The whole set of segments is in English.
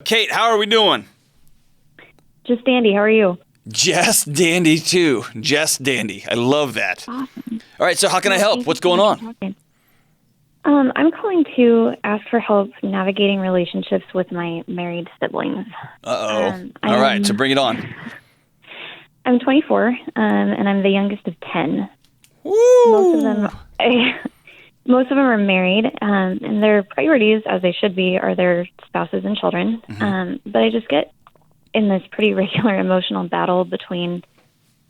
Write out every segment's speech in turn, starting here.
Kate, how are we doing? Just dandy. How are you? Just dandy, too. Just dandy. I love that. Awesome. All right, so how can I help? What's going on? I'm calling to ask for help navigating relationships with my married siblings. Uh-oh. All right, so bring it on. I'm 24, and I'm the youngest of 10. Woo! Most of them are married, and their priorities, as they should be, are their spouses and children. But I just get in this pretty regular emotional battle between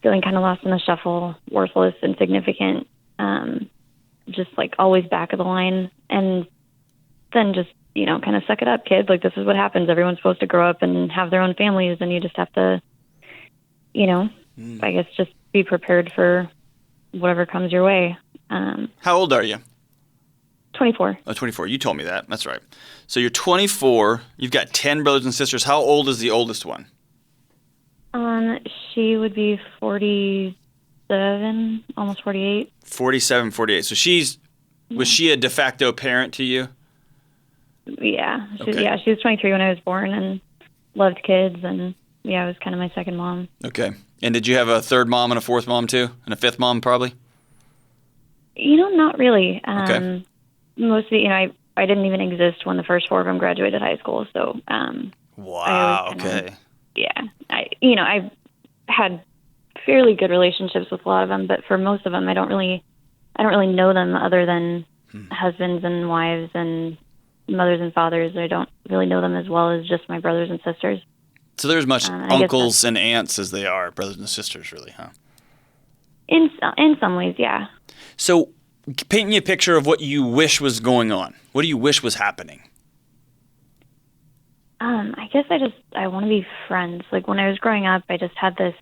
feeling kind of lost in the shuffle, worthless, insignificant, just like always back of the line, and then just, kind of suck it up, kid. Like, this is what happens. Everyone's supposed to grow up and have their own families, and you just have to, I guess just be prepared for whatever comes your way. How old are you? 24. Oh, 24. You told me that. That's right. So you're 24. You've got 10 brothers and sisters. How old is the oldest one? She would be 47, almost 48. 47, 48. So was she a de facto parent to you? Yeah. Okay. She was 23 when I was born and loved kids, and I was kind of my second mom. Okay. And did you have a third mom and a fourth mom too? And a fifth mom probably? Not really. Okay. Mostly, I didn't even exist when the first four of them graduated high school, so Wow, okay. I've had fairly good relationships with a lot of them, but for most of them, I don't really know them other than husbands and wives and mothers and fathers. I don't really know them as well as just my brothers and sisters. So they're as much uncles and aunts as they are brothers and sisters, really, huh? In some ways, yeah. So paint me a picture of what you wish was going on. What do you wish was happening? I guess I want to be friends. Like, when I was growing up, I just had this,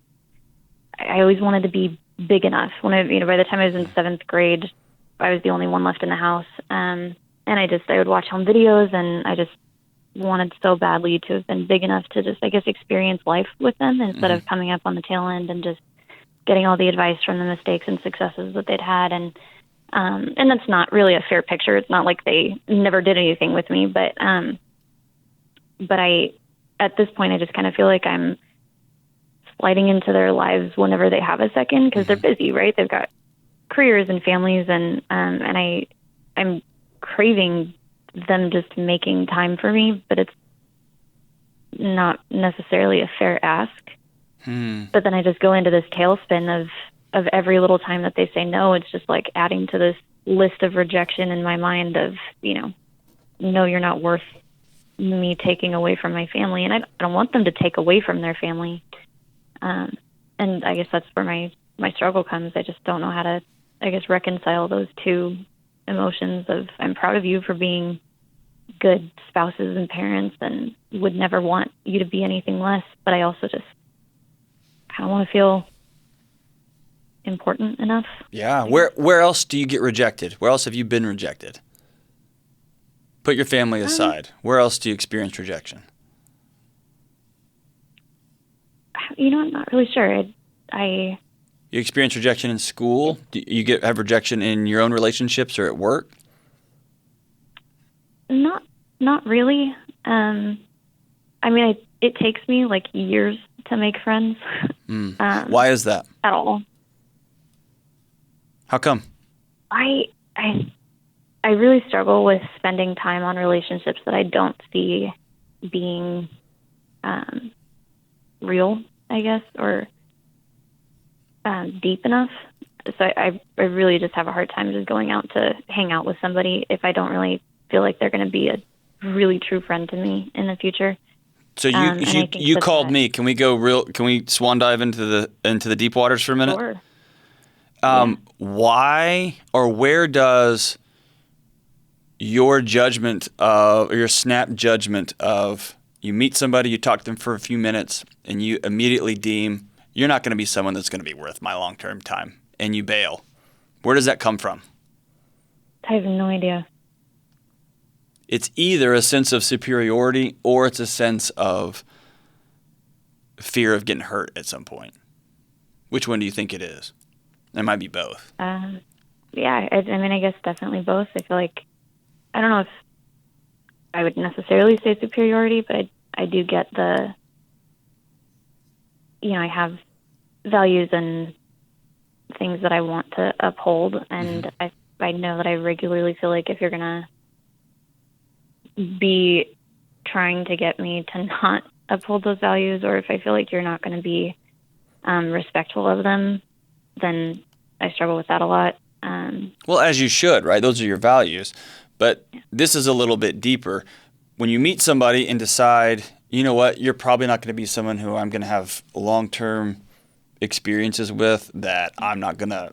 I always wanted to be big enough. When by the time I was in 7th grade, I was the only one left in the house. And I would watch home videos, and I just wanted so badly to have been big enough to just, I guess, experience life with them instead of coming up on the tail end and just getting all the advice from the mistakes and successes that they'd had. And that's not really a fair picture. It's not like they never did anything with me, but at this point, I just kind of feel like I'm sliding into their lives whenever they have a second, because they're busy, right? They've got careers and families, and I'm craving them just making time for me, but it's not necessarily a fair ask. But then I just go into this tailspin of every little time that they say no. It's just like adding to this list of rejection in my mind of, no, you're not worth me taking away from my family. And I don't want them to take away from their family. And I guess that's where my struggle comes. I just don't know how to, reconcile those two emotions of, I'm proud of you for being good spouses and parents and would never want you to be anything less. But I also just kind of want to feel important enough. Yeah. Where else do you get rejected? Where else have you been rejected? Put your family aside. Where else do you experience rejection? I'm not really sure. You experience rejection in school? Do you have rejection in your own relationships or at work? Not really. It takes me like years to make friends. Why is that? At all. How come? I really struggle with spending time on relationships that I don't see being real, I guess, or deep enough. So I really just have a hard time just going out to hang out with somebody if I don't really feel like they're going to be a really true friend to me in the future. So you called me. Can we swan dive into the deep waters for a minute? Sure. Why or where does your judgment of, or your snap judgment of, you meet somebody, you talk to them for a few minutes, and you immediately deem you're not going to be someone that's going to be worth my long-term time, and you bail? Where does that come from? I have no idea. It's either a sense of superiority or it's a sense of fear of getting hurt at some point. Which one do you think it is? It might be both. Yeah, I guess definitely both. I feel like, I don't know if I would necessarily say superiority, but I do get the, I have values and things that I want to uphold, and I know that I regularly feel like if you're gonna be trying to get me to not uphold those values, or if I feel like you're not going to be respectful of them, then I struggle with that a lot. Well, as you should, right? Those are your values. But this is a little bit deeper. When you meet somebody and decide, you know what, you're probably not going to be someone who I'm going to have long-term experiences with, that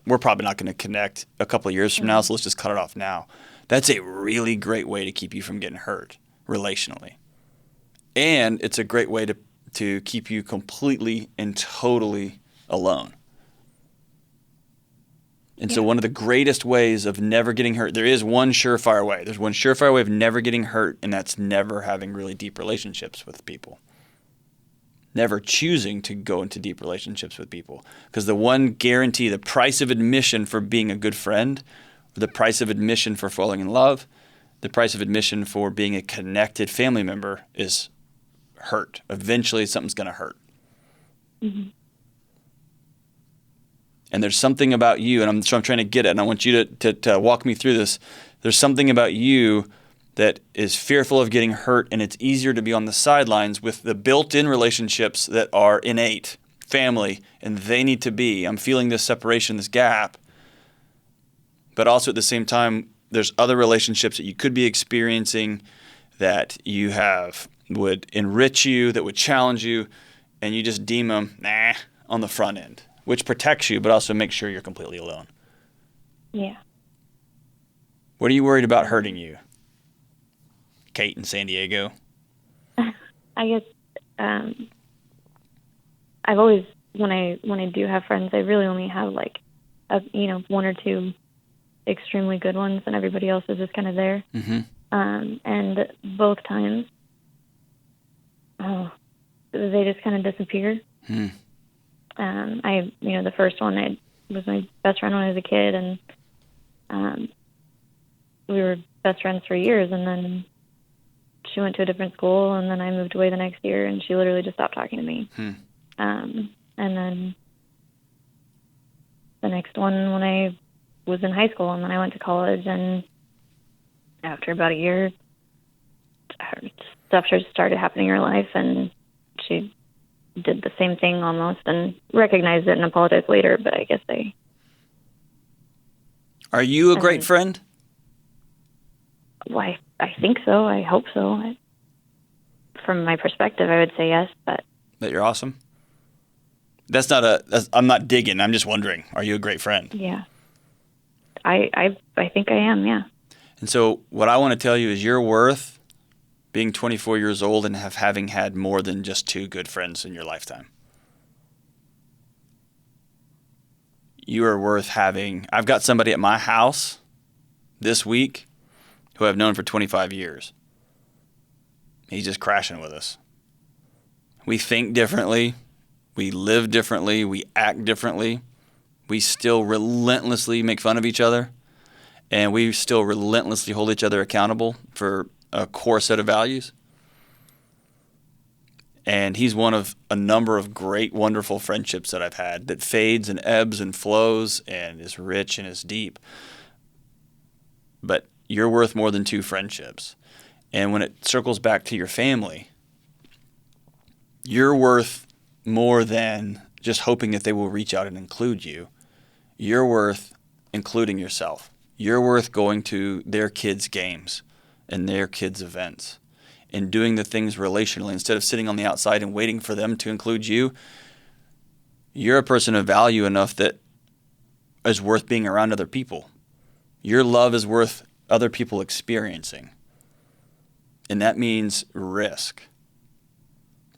we're probably not going to connect a couple of years from now, so let's just cut it off now. That's a really great way to keep you from getting hurt relationally. And it's a great way to keep you completely and totally alone. And so one of the greatest ways of never getting hurt, there is one surefire way. There's one surefire way of never getting hurt, and that's never having really deep relationships with people. Never choosing to go into deep relationships with people. Because the one guarantee, the price of admission for being a good friend, the price of admission for falling in love, the price of admission for being a connected family member is hurt. Eventually something's going to hurt. Mm-hmm. And there's something about you, and I'm trying to get it, and I want you to walk me through this. There's something about you that is fearful of getting hurt, and it's easier to be on the sidelines with the built-in relationships that are innate, family, and they need to be. I'm feeling this separation, this gap. But also at the same time, there's other relationships that you could be experiencing that you have would enrich you, that would challenge you, and you just deem them, on the front end, which protects you, but also makes sure you're completely alone. Yeah. What are you worried about hurting you? Kate in San Diego? I guess I've always, when I do have friends, I really only have like one or two extremely good ones, and everybody else is just kind of there. Mm-hmm. And both times, they just kind of disappear. Hmm. The first one was my best friend when I was a kid, and we were best friends for years, and then she went to a different school, and then I moved away the next year, and she literally just stopped talking to me. And then the next one when I was in high school, and then I went to college, and after about a year, stuff just started happening in her life, and she did the same thing almost, and recognized it and apologized later, but I guess Are you a great friend? Well, I think so. I hope so. From my perspective, I would say yes, but... That you're awesome? I'm not digging. I'm just wondering, are you a great friend? Yeah. I think I am, yeah. And so what I want to tell you is you're worth being 24 years old and having had more than just two good friends in your lifetime. You are worth having... I've got somebody at my house this week who I've known for 25 years. He's just crashing with us. We think differently. We live differently. We act differently. We still relentlessly make fun of each other. And we still relentlessly hold each other accountable for a core set of values. And he's one of a number of great, wonderful friendships that I've had that fades and ebbs and flows and is rich and is deep. But you're worth more than two friendships. And when it circles back to your family, you're worth more than just hoping that they will reach out and include you. You're worth including yourself. You're worth going to their kids' games and their kids' events and doing the things relationally instead of sitting on the outside and waiting for them to include you. You're a person of value enough that is worth being around other people. Your love is worth other people experiencing. And that means risk.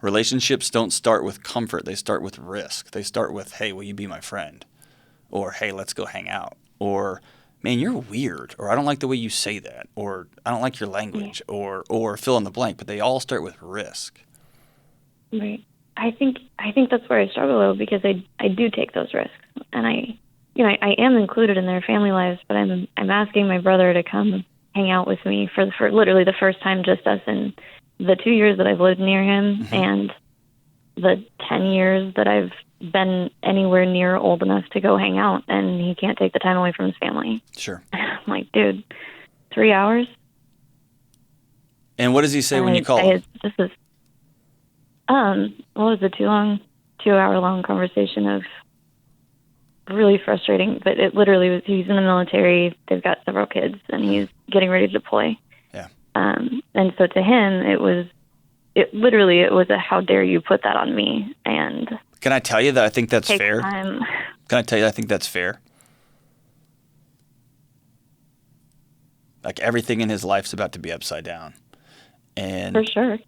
Relationships don't start with comfort. They start with risk. They start with, hey, will you be my friend? Or, hey, let's go hang out. Or, man, you're weird. Or, I don't like the way you say that. Or, I don't like your language. Or fill in the blank. But they all start with risk. Right. I think that's where I struggle though, because I do take those risks. And I am included in their family lives, but I'm asking my brother to come hang out with me for literally the first time, just us, and the 2 years that I've lived near him and the 10 years that I've been anywhere near old enough to go hang out, and he can't take the time away from his family. Sure. I'm like, dude, 3 hours? And what does he say when you call him? This is, what was a 2-hour long conversation of really frustrating, but it literally was, he's in the military, they've got several kids, and he's getting ready to deploy. Yeah. And so to him, it was a how dare you put that on me? And can I tell you that I think that's fair? Time. Can I tell you I think that's fair? Like everything in his life's about to be upside down. And for sure.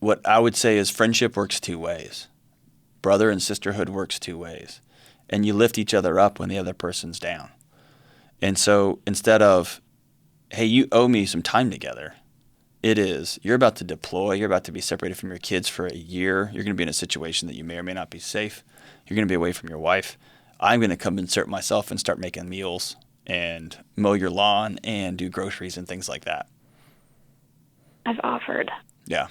What I would say is friendship works two ways. Brother and sisterhood works two ways. And you lift each other up when the other person's down. And so instead of, hey, you owe me some time together, it is, you're about to deploy, you're about to be separated from your kids for a year, you're going to be in a situation that you may or may not be safe, you're going to be away from your wife, I'm going to come insert myself and start making meals and mow your lawn and do groceries and things like that. I've offered. Yeah.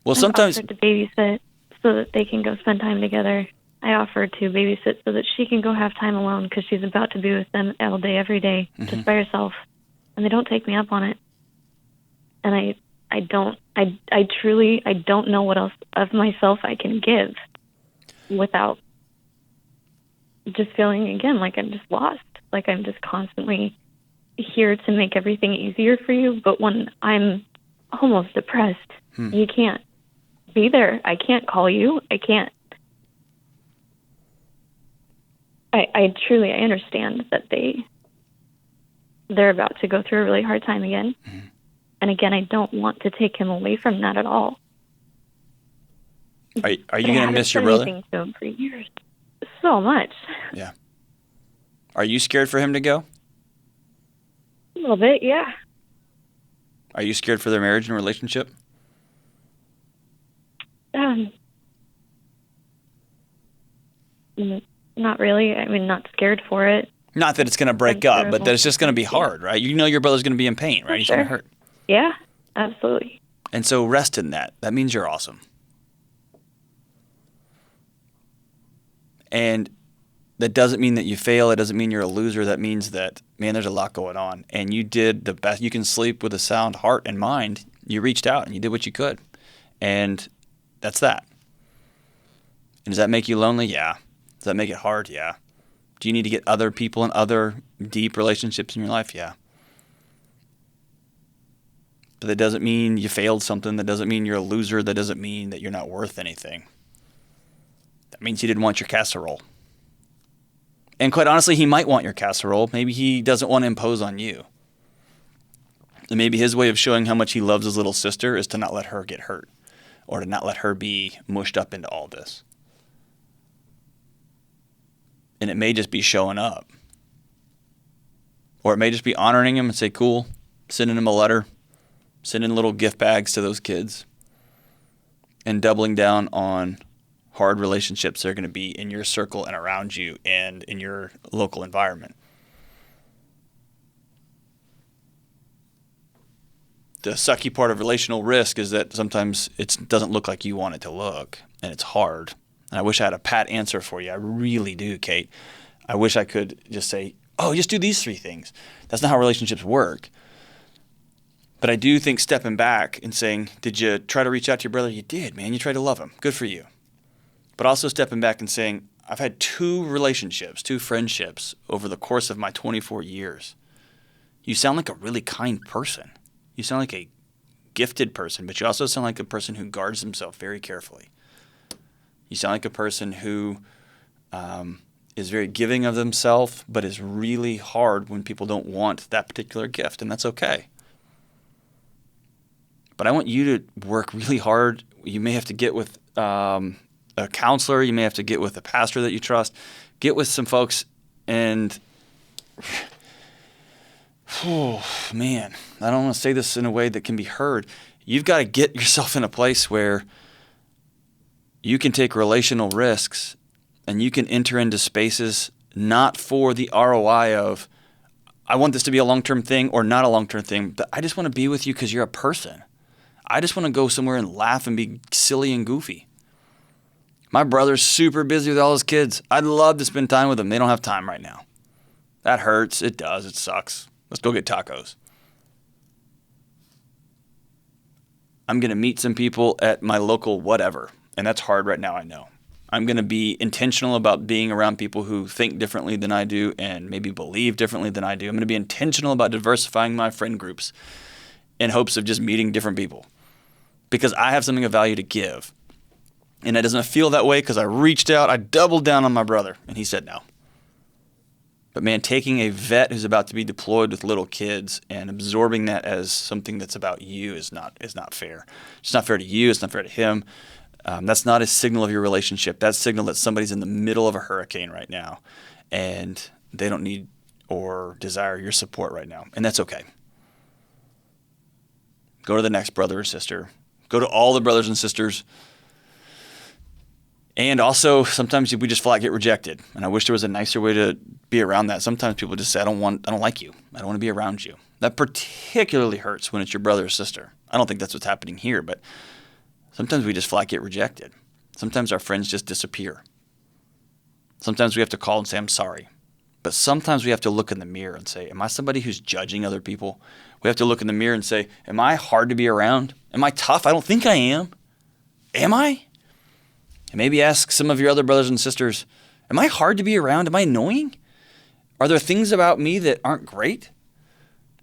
Well, sometimes I've offered to babysit so that they can go spend time together. I offered to babysit so that she can go have time alone because she's about to be with them all day, every day, just by herself. And they don't take me up on it. And I truly don't know what else of myself I can give without just feeling, again, like I'm just lost. Like I'm just constantly here to make everything easier for you. But when I'm almost depressed, you can't be there. I can't call you. I can't. I truly understand that they're about to go through a really hard time again. And again, I don't want to take him away from that at all. Are you going to miss your brother? To him for years. So much. Yeah. Are you scared for him to go? A little bit, yeah. Are you scared for their marriage and relationship? Not really. I mean, not scared for it. Not that it's going to break up, but that it's just going to be hard, right? You know your brother's going to be in pain, right? He's going to hurt. Yeah, absolutely. And so rest in that. That means you're awesome. And that doesn't mean that you fail. It doesn't mean you're a loser. That means that, man, there's a lot going on. And you did the best. You can sleep with a sound heart and mind. You reached out and you did what you could. And that's that. And does that make you lonely? Yeah. Does that make it hard? Yeah. Do you need to get other people and other deep relationships in your life? Yeah. But that doesn't mean you failed something. That doesn't mean you're a loser. That doesn't mean that you're not worth anything. That means he didn't want your casserole. And quite honestly, he might want your casserole. Maybe he doesn't want to impose on you. And maybe his way of showing how much he loves his little sister is to not let her get hurt or to not let her be mushed up into all this. And it may just be showing up. Or it may just be honoring him and say, cool, sending him a letter, sending little gift bags to those kids, and doubling down on hard relationships that are going to be in your circle and around you and in your local environment. The sucky part of relational risk is that sometimes it doesn't look like you want it to look, and it's hard. And I wish I had a pat answer for you. I really do, Kate. I wish I could just say, oh, just do these 3 things. That's not how relationships work. But I do think stepping back and saying, did you try to reach out to your brother? You did, man. You tried to love him. Good for you. But also stepping back and saying, I've had 2 relationships, 2 friendships over the course of my 24 years. You sound like a really kind person. You sound like a gifted person, but you also sound like a person who guards himself very carefully. You sound like a person who is very giving of themselves, but is really hard when people don't want that particular gift, and that's okay. But I want you to work really hard. You may have to get with a counselor. You may have to get with a pastor that you trust. Get with some folks and, oh, man, I don't want to say this in a way that can be heard. You've got to get yourself in a place where you can take relational risks and you can enter into spaces not for the ROI of, I want this to be a long-term thing or not a long-term thing, but I just want to be with you because you're a person. I just want to go somewhere and laugh and be silly and goofy. My brother's super busy with all his kids. I'd love to spend time with them. They don't have time right now. That hurts. It does. It sucks. Let's go get tacos. I'm going to meet some people at my local whatever, and that's hard right now, I know. I'm going to be intentional about being around people who think differently than I do and maybe believe differently than I do. I'm going to be intentional about diversifying my friend groups in hopes of just meeting different people because I have something of value to give. And it doesn't feel that way because I reached out, I doubled down on my brother, and he said no. But man, taking a vet who's about to be deployed with little kids and absorbing that as something that's about you is not fair. It's not fair to you. It's not fair to him. That's not a signal of your relationship. That's a signal that somebody's in the middle of a hurricane right now, and they don't need or desire your support right now, and that's okay. Go to the next brother or sister. Go to all the brothers and sisters. And also, sometimes we just flat get rejected. And I wish there was a nicer way to be around that. Sometimes people just say, I don't like you. I don't want to be around you. That particularly hurts when it's your brother or sister. I don't think that's what's happening here, but sometimes we just flat get rejected. Sometimes our friends just disappear. Sometimes we have to call and say, I'm sorry. But sometimes we have to look in the mirror and say, am I somebody who's judging other people? We have to look in the mirror and say, am I hard to be around? Am I tough? I don't think I am. Am I? And maybe ask some of your other brothers and sisters, am I hard to be around? Am I annoying? Are there things about me that aren't great?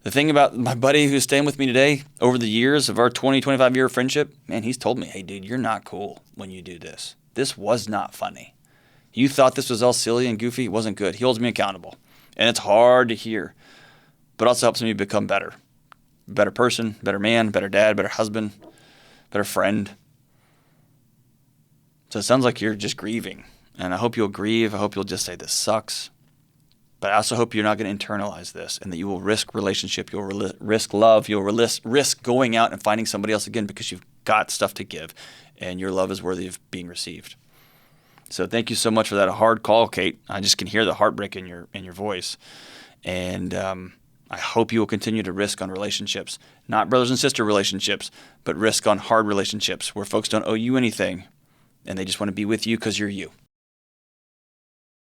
The thing about my buddy who's staying with me today, over the years of our 25-year friendship, man, he's told me, hey, dude, you're not cool when you do this. This was not funny. You thought this was all silly and goofy. It wasn't good. He holds me accountable. And it's hard to hear, but also helps me become better. Better person, better man, better dad, better husband, better friend. So it sounds like you're just grieving. And I hope you'll grieve. I hope you'll just say this sucks. But I also hope you're not going to internalize this and that you will risk relationship, you'll risk love, you'll risk going out and finding somebody else again because you've got stuff to give and your love is worthy of being received. So thank you so much for that hard call, Kate. I just can hear the heartbreak in your voice. And I hope you will continue to risk on relationships, not brothers and sister relationships, but risk on hard relationships where folks don't owe you anything and they just want to be with you because you're you.